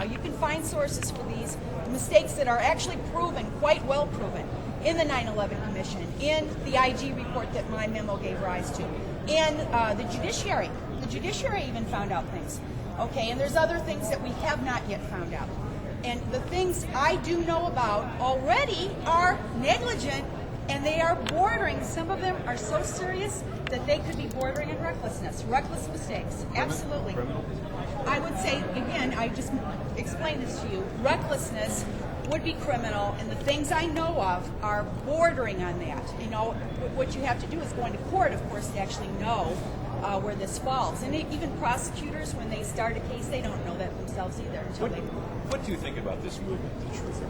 you can find sources for these mistakes that are actually proven, quite well proven, in the 9/11 Commission, in the IG report that my memo gave rise to, in the judiciary. The judiciary even found out things. Okay, and there's other things that we have not yet found out. And the things I do know about already are negligent, and they are bordering, some of them are so serious that they could be bordering on recklessness, reckless mistakes. Absolutely. I would say, again, I just explained this to you, recklessness would be criminal, and the things I know of are bordering on that. You know, what you have to do is go into court, of course, to actually know where this falls. And even prosecutors, when they start a case, they don't know that themselves either. What do you think about this movement, the truth?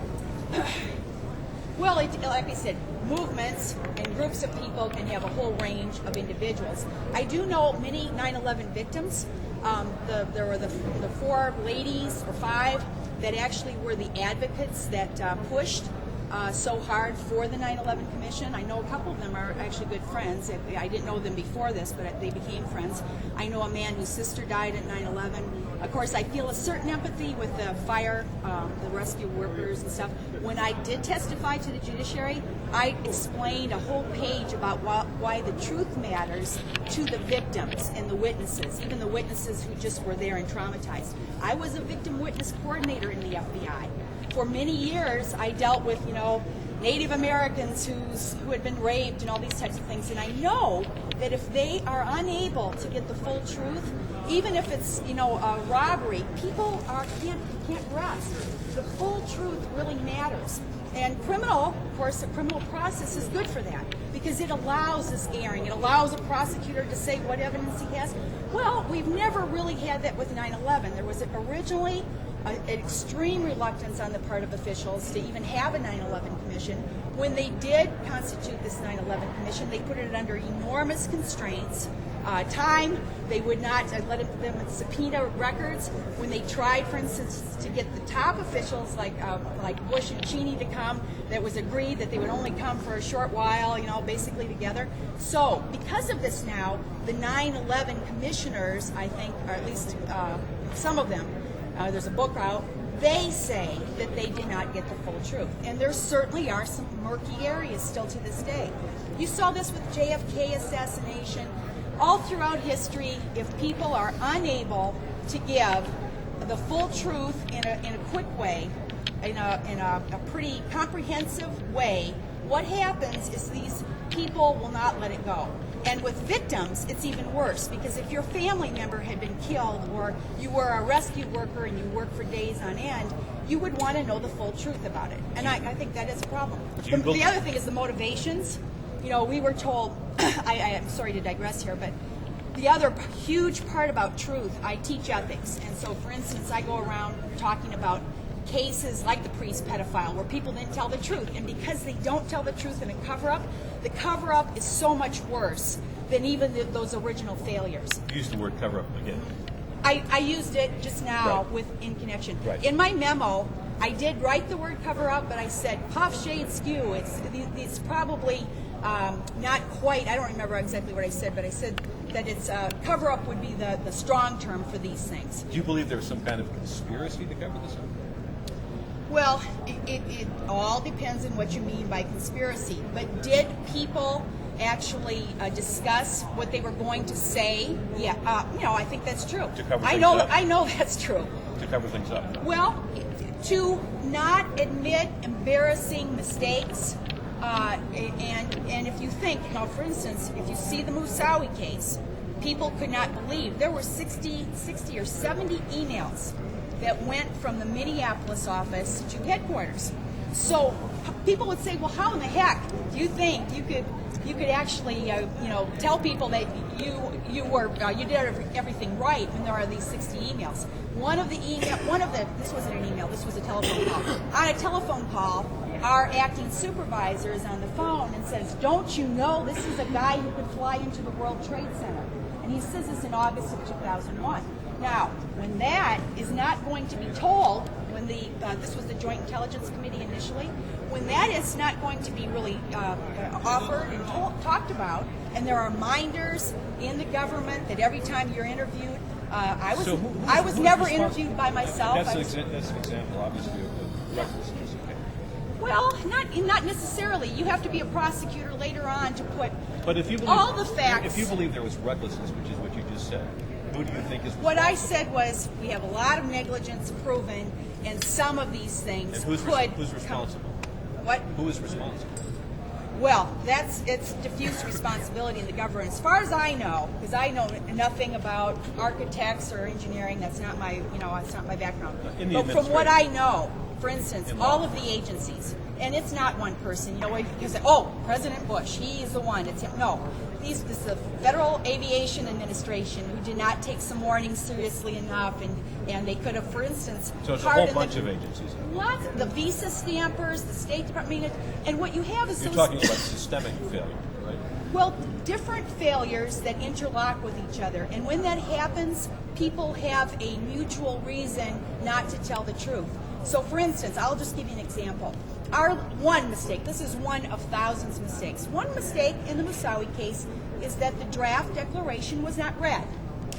Well, like I said, movements and groups of people can have a whole range of individuals. I do know many 9/11 victims. There were the 4 ladies or 5 that actually were the advocates that pushed so hard for the 9/11 Commission. I know a couple of them are actually good friends. I didn't know them before this, but they became friends. I know a man whose sister died at 9/11. Of course, I feel a certain empathy with the fire, the rescue workers and stuff. When I did testify to the judiciary, I explained a whole page about why the truth matters to the victims and the witnesses, even the witnesses who just were there and traumatized. I was a victim witness coordinator in the FBI. For many years, I dealt with, Native Americans who had been raped and all these types of things. And I know that if they are unable to get the full truth, even if it's, a robbery, people can't rest. The full truth really matters. And of course, the criminal process is good for that because it allows this airing. It allows a prosecutor to say what evidence he has. Well, we've never really had that with 9/11. There was originally an extreme reluctance on the part of officials to even have a 9/11 Commission. When they did constitute this 9/11 Commission, they put it under enormous constraints. Time, they would not let them subpoena records. When they tried, for instance, to get the top officials like Bush and Cheney to come, that was agreed that they would only come for a short while, basically together. So because of this now, the 9/11 commissioners, I think, or at least some of them, there's a book out, they say that they did not get the full truth. And there certainly are some murky areas still to this day. You saw this with JFK assassination. All throughout history, if people are unable to give the full truth in a quick way, in a pretty comprehensive way, what happens is these people will not let it go. And with victims, it's even worse, because if your family member had been killed or you were a rescue worker and you worked for days on end, you would want to know the full truth about it. And I think that is a problem. The other thing is the motivations. We were told, I'm sorry to digress here, but the other huge part about truth, I teach ethics. And so, for instance, I go around talking about cases like the priest pedophile, where people didn't tell the truth. And because they don't tell the truth in a cover-up, the cover-up is so much worse than even those original failures. Use the word cover-up again. I used it just now Right. in connection. Right. In my memo, I did write the word cover-up, but I said puff, shade, skew. It's probably not quite, I don't remember exactly what I said, but I said that it's cover-up would be the strong term for these things. Do you believe there was some kind of conspiracy to cover this up? Well, it all depends on what you mean by conspiracy. But did people actually discuss what they were going to say? Yeah, I think that's true. To cover I things know, up? I know that's true. To cover things up? Well, to not admit embarrassing mistakes, and if you think, for instance, if you see the Moussaoui case, people could not believe there were 60 or 70 emails that went from the Minneapolis office to headquarters. So people would say, well, how in the heck do you think you could actually tell people that you did everything right when there are these 60 emails? This wasn't an email, this was a telephone call. On a telephone call, our acting supervisor is on the phone and says, don't you know this is a guy who could fly into the World Trade Center? And he says this in August of 2001. Now, when that is not going to be told, when this was the Joint Intelligence Committee initially, when that is not going to be really offered and talked about, and there are minders in the government that every time you're interviewed, So I was who's never responsible? interviewed by myself. That's an example, obviously, of recklessness. Okay. Well, not necessarily. You have to be a prosecutor later on to put But if you believe, all the facts. if you believe there was recklessness, which is what you just said, who do you think is responsible? What I said was we have a lot of negligence proven, and some of these things And who's responsible? What? Who is responsible? Well, it's diffuse responsibility in the government. As far as I know, because I know nothing about architects or engineering. That's not my, it's not my background. In the But from what I administration. know, for instance, In all law. of the agencies, and it's not one person. You say, President Bush, he's the one. It's him. No, this is the Federal Aviation Administration who did not take some warnings seriously enough, and they could have, for instance, So it's a whole bunch of agencies. Lots, the visa stampers, the State Department, and what you have is You're those talking about systemic failure, right? well, different failures that interlock with each other. And when that happens, people have a mutual reason not to tell the truth. So, for instance, I'll just give you an example. Our one mistake, this is one of thousands of mistakes. One mistake in the Moussaoui case is that the draft declaration was not read.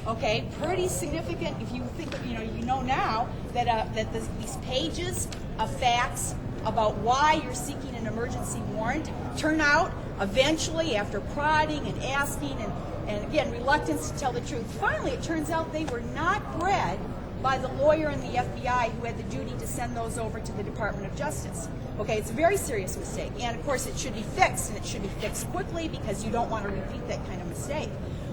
Okay, pretty significant if you think, you know now that these pages of facts about why you're seeking an emergency warrant turn out eventually, after prodding and asking and again, reluctance to tell the truth, finally it turns out they were not read by the lawyer in the FBI who had the duty to send those over to the Department of Justice. Okay, it's a very serious mistake. And of course it should be fixed, and it should be fixed quickly because you don't want to repeat that kind of mistake.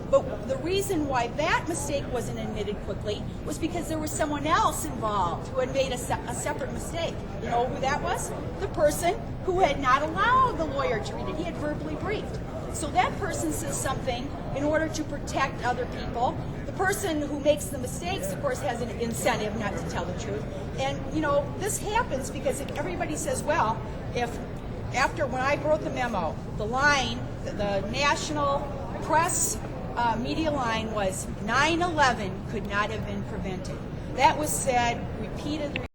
But the reason why that mistake wasn't admitted quickly was because there was someone else involved who had made a separate mistake. You know who that was? The person who had not allowed the lawyer to read it. He had verbally briefed. So that person says something in order to protect other people. The person who makes the mistakes, of course, has an incentive not to tell the truth. And, this happens because if everybody says, well, when I wrote the memo, the line, the national press media line was 9/11 could not have been prevented. That was said repeatedly.